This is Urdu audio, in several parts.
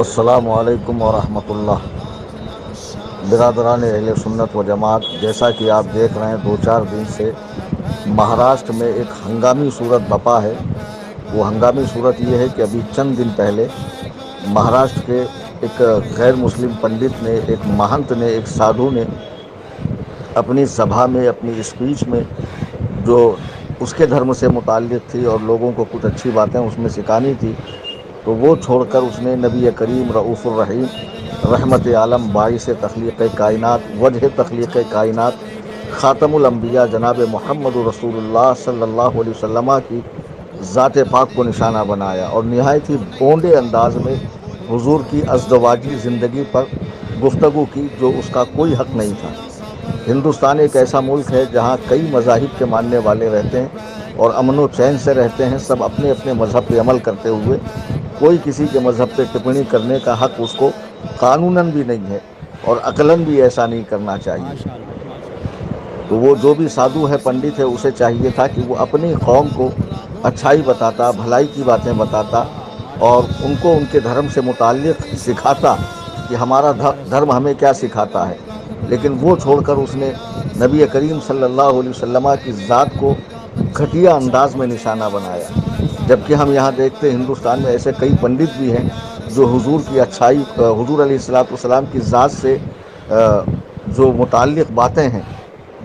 السلام علیکم ورحمۃ اللہ۔ برادران اہل سنت و جماعت، جیسا کہ آپ دیکھ رہے ہیں 2-4 دن سے مہاراشٹر میں ایک ہنگامی صورت بپا ہے۔ وہ ہنگامی صورت یہ ہے کہ ابھی چند دن پہلے مہاراشٹر کے ایک غیر مسلم پنڈت نے، ایک مہنت نے، ایک سادھو نے اپنی سبھا میں، اپنی اسپیچ میں، جو اس کے دھرم سے متعلق تھی اور لوگوں کو کچھ اچھی باتیں اس میں سکھانی تھی، تو وہ چھوڑ کر اس نے نبی کریم رؤوف الرحیم، رحمت عالم، باعث تخلیق کائنات، وجہ تخلیق کائنات، خاتم الانبیاء جناب محمد رسول اللہ صلی اللہ علیہ وسلم کی ذات پاک کو نشانہ بنایا اور نہایت ہی گونڈے انداز میں حضور کی ازدواجی زندگی پر گفتگو کی، جو اس کا کوئی حق نہیں تھا۔ ہندوستان ایک ایسا ملک ہے جہاں کئی مذاہب کے ماننے والے رہتے ہیں اور امن و چین سے رہتے ہیں، سب اپنے اپنے مذہب پہ عمل کرتے ہوئے۔ کوئی کسی کے مذہب پہ ٹپڑی کرنے کا حق اس کو قانوناً بھی نہیں ہے اور عقلاً بھی ایسا نہیں کرنا چاہیے۔ تو وہ جو بھی سادھو ہے، پنڈت ہے، اسے چاہیے تھا کہ وہ اپنی قوم کو اچھائی بتاتا، بھلائی کی باتیں بتاتا اور ان کو ان کے دھرم سے متعلق سکھاتا کہ ہمارا دھرم ہمیں کیا سکھاتا ہے۔ لیکن وہ چھوڑ کر اس نے نبی کریم صلی اللہ علیہ وسلم کی ذات کو گھٹیا انداز میں نشانہ بنایا، جبکہ ہم یہاں دیکھتے ہیں ہندوستان میں ایسے کئی پنڈت بھی ہیں جو حضور کی اچھائی، حضور علیہ الصلوۃ والسلام کی ذات سے جو متعلق باتیں ہیں،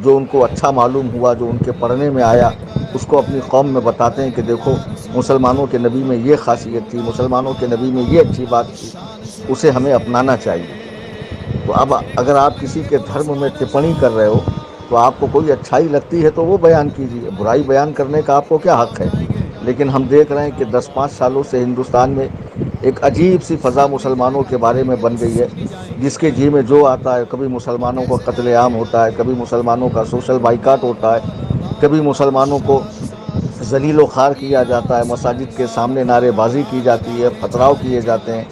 جو ان کو اچھا معلوم ہوا، جو ان کے پڑھنے میں آیا، اس کو اپنی قوم میں بتاتے ہیں کہ دیکھو، مسلمانوں کے نبی میں یہ خاصیت تھی، مسلمانوں کے نبی میں یہ اچھی بات تھی، اسے ہمیں اپنانا چاہیے۔ تو اب اگر آپ کسی کے دھرم میں ٹپڑی کر رہے ہو تو آپ کو کوئی اچھائی لگتی ہے تو وہ بیان کیجیے، برائی بیان کرنے کا آپ کو کیا حق ہے؟ لیکن ہم دیکھ رہے ہیں کہ 10-5 سالوں سے ہندوستان میں ایک عجیب سی فضا مسلمانوں کے بارے میں بن گئی ہے، جس کے جی میں جو آتا ہے، کبھی مسلمانوں کو قتل عام ہوتا ہے، کبھی مسلمانوں کا سوشل بائیکاٹ ہوتا ہے، کبھی مسلمانوں کو ذلیل و خوار کیا جاتا ہے، مساجد کے سامنے نعرے بازی کی جاتی ہے، پتھراؤ کیے جاتے ہیں،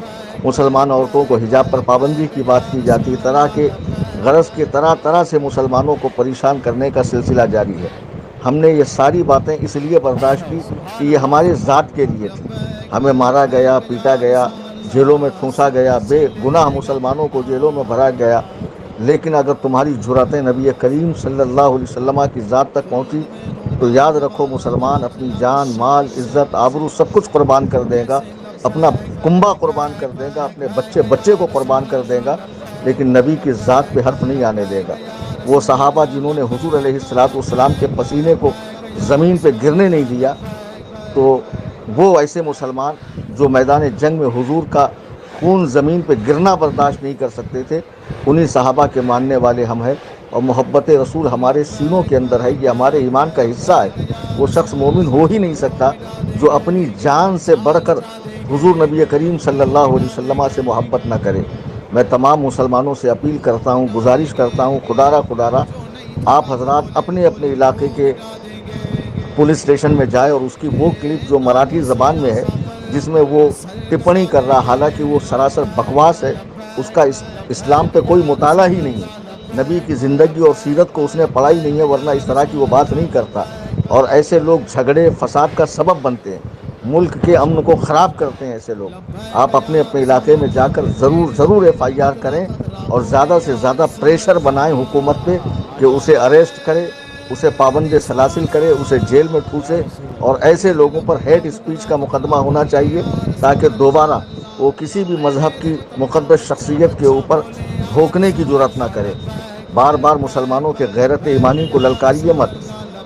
مسلمان عورتوں کو حجاب پر پابندی کی بات کی جاتی ہے، طرح کے غرض کے طرح طرح سے مسلمانوں کو پریشان کرنے کا سلسلہ جاری ہے۔ ہم نے یہ ساری باتیں اس لیے برداشت کی کہ یہ ہماری ذات کے لیے تھی۔ ہمیں مارا گیا، پیٹا گیا، جیلوں میں ٹھونسا گیا، بے گناہ مسلمانوں کو جیلوں میں بھرا گیا، لیکن اگر تمہاری جرأتیں نبی کریم صلی اللہ علیہ وسلم کی ذات تک پہنچی تو یاد رکھو، مسلمان اپنی جان، مال، عزت، آبرو سب کچھ قربان کر دے گا، اپنا کنبہ قربان کر دے گا، اپنے بچے کو قربان کر دے گا، لیکن نبی کی ذات پہ حرف نہیں آنے دے گا۔ وہ صحابہ جنہوں نے حضور علیہ الصلوۃ والسلام کے پسینے کو زمین پہ گرنے نہیں دیا، تو وہ ایسے مسلمان جو میدان جنگ میں حضور کا خون زمین پہ گرنا برداشت نہیں کر سکتے تھے، انہی صحابہ کے ماننے والے ہم ہیں، اور محبت رسول ہمارے سینوں کے اندر ہے، یہ ہمارے ایمان کا حصہ ہے۔ وہ شخص مومن ہو ہی نہیں سکتا جو اپنی جان سے بڑھ کر حضور نبی کریم صلی اللہ علیہ وسلم سے محبت نہ کرے۔ میں تمام مسلمانوں سے اپیل کرتا ہوں، گزارش کرتا ہوں، خدا را آپ حضرات اپنے اپنے علاقے کے پولیس اسٹیشن میں جائے اور اس کی وہ کلپ جو مراٹھی زبان میں ہے، جس میں وہ ٹپڑی کر رہا، حالانکہ وہ سراسر بکواس ہے، اس کا اسلام پہ کوئی مطالعہ ہی نہیں ہے، نبی کی زندگی اور سیرت کو اس نے پڑھا ہی نہیں ہے، ورنہ اس طرح کی وہ بات نہیں کرتا۔ اور ایسے لوگ جھگڑے فساد کا سبب بنتے ہیں، ملک کے امن کو خراب کرتے ہیں ایسے لوگ۔ آپ اپنے اپنے علاقے میں جا کر ضرور FIR کریں اور زیادہ سے زیادہ پریشر بنائیں حکومت پہ کہ اسے اریسٹ کرے، اسے پابند سلاسل کرے، اسے جیل میں ٹھوسے، اور ایسے لوگوں پر ہیٹ اسپیچ کا مقدمہ ہونا چاہیے تاکہ دوبارہ وہ کسی بھی مذہب کی مقدس شخصیت کے اوپر بھونکنے کی جرأت نہ کرے۔ بار بار مسلمانوں کے غیرت ایمانی کو للکاریے مت۔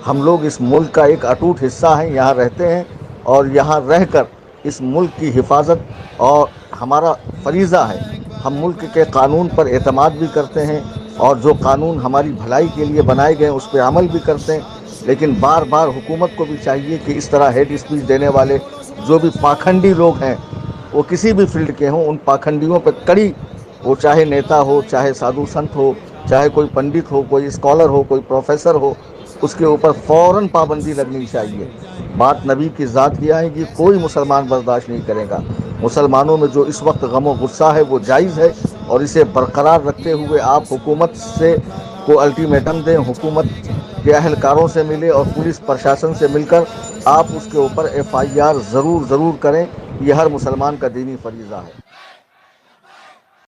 ہم لوگ اس ملک کا ایک اٹوٹ حصہ ہیں، یہاں رہتے ہیں اور یہاں رہ کر اس ملک کی حفاظت اور ہمارا فریضہ ہے۔ ہم ملک کے قانون پر اعتماد بھی کرتے ہیں اور جو قانون ہماری بھلائی کے لیے بنائے گئے ہیں اس پہ عمل بھی کرتے ہیں، لیکن بار بار حکومت کو بھی چاہیے کہ اس طرح ہیٹ اسپیچ دینے والے جو بھی پاکھنڈی لوگ ہیں، وہ کسی بھی فیلڈ کے ہوں، ان پاکھنڈیوں پہ کڑی، وہ چاہے نیتا ہو، چاہے سادھو سنت ہو، چاہے کوئی پنڈت ہو، کوئی اسکالر ہو، کوئی پروفیسر ہو، اس کے اوپر فوراً پابندی لگنی چاہیے۔ بات نبی کی ذات کی آئے گی، کوئی مسلمان برداشت نہیں کرے گا۔ مسلمانوں میں جو اس وقت غم و غصہ ہے وہ جائز ہے، اور اسے برقرار رکھتے ہوئے آپ حکومت سے کو الٹیمیٹم دیں، حکومت کے اہلکاروں سے ملے اور پولیس پرشاسن سے مل کر آپ اس کے اوپر FIR ضرور کریں۔ یہ ہر مسلمان کا دینی فریضہ ہے۔